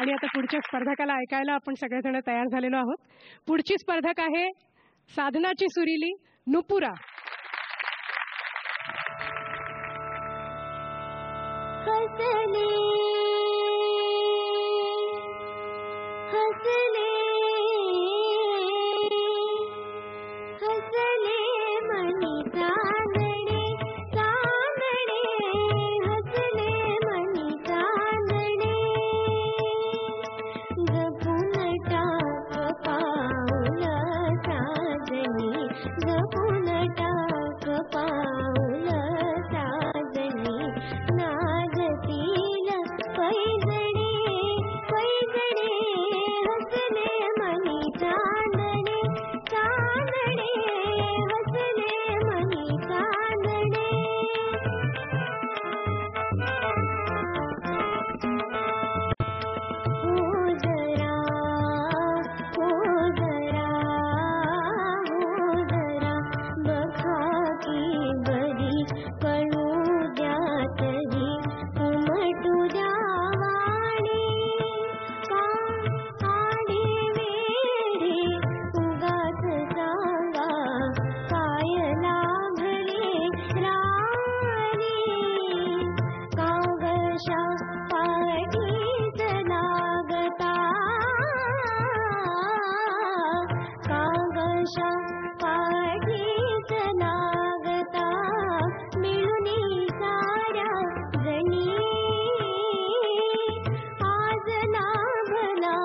आणि आता पुढच्या स्पर्धकाला ऐकायला आपण सगळेजण तयार झालेलो आहोत. पुढची स्पर्धक आहे साधनाची सुरीली नुपुरा. हसले हसले हसले मनी चांदणे चांदणे हसले मनी चांदणे जपून टाक पाऊल साजनी जपून टाक पाऊल साजनी नागतील पैजणे पैजणे हसले मनी चांदणे चांदणे हसले मनी चांदणे हो जरा बघा की बरी कळू द्या तरी उमटू द्या वाणी का आडी वेडी उगाच सांगा काय लागले राणी कागशा पाठीच लागता कागशा पाठीच लागता मिळुनी साऱ्या जणी आज लाभला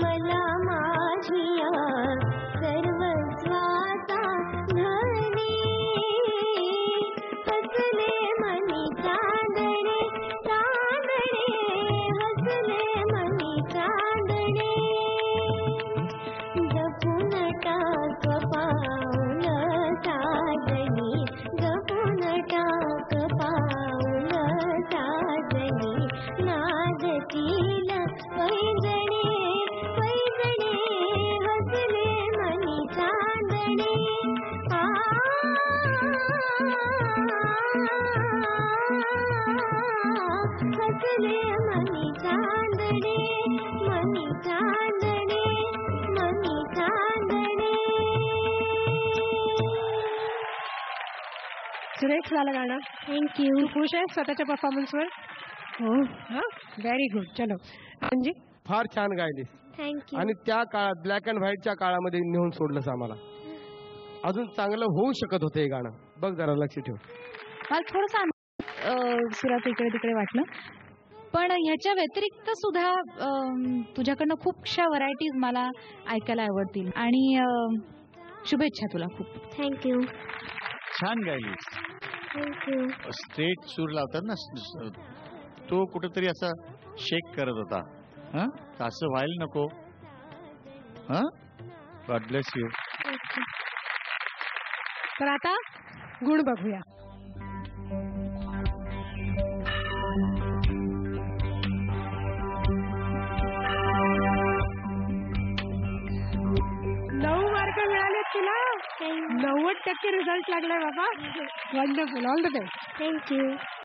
मला माझिया सर्वस्वाचा धनी हसले मनी चांदणे चांदणे हसले मनी चांदणे जपून टाक पाऊल साजनी जपून टाक पाऊल साजनी नागतील पैजणे पैजणे हसले मनी चांदणे हसले मनी चांदणे मनी चांदणे मनी चांदणे. सुरेख झालं गाणं. थँक्यू. तू खुश आहेस स्वतःच्या परफॉर्मन्सवर? हो. Very good. चलो अंजी. फार छान गायलीस थँक्यू. आणि त्या काळात ब्लॅक अँड व्हाईटच्या काळामध्ये नेऊन सोडलंस आम्हाला. अजून चांगलं होऊ शकत होतं हे गाणं. बघ जरा लक्ष ठेव. मला थोडंसं सुरात इकडे तिकडे वाटलं, पण ह्याच्या व्यतिरिक्त सुद्धा तुझ्याकडनं खूपशा व्हरायटीज मला ऐकायला आवडतील आणि शुभेच्छा तुला खूप. थँक्यू. छान गायलीस. थँक्यू. स्ट्रेट सूर लावतात ना, तो कुठेतरी असा शेक करत होता. असं व्हायला नको. God bless you. तर आता गुण बघूया. मार्क मिळाले तुला. 90% रिझल्ट लागलाय बाबा. Wonderful. All the best. Thank you.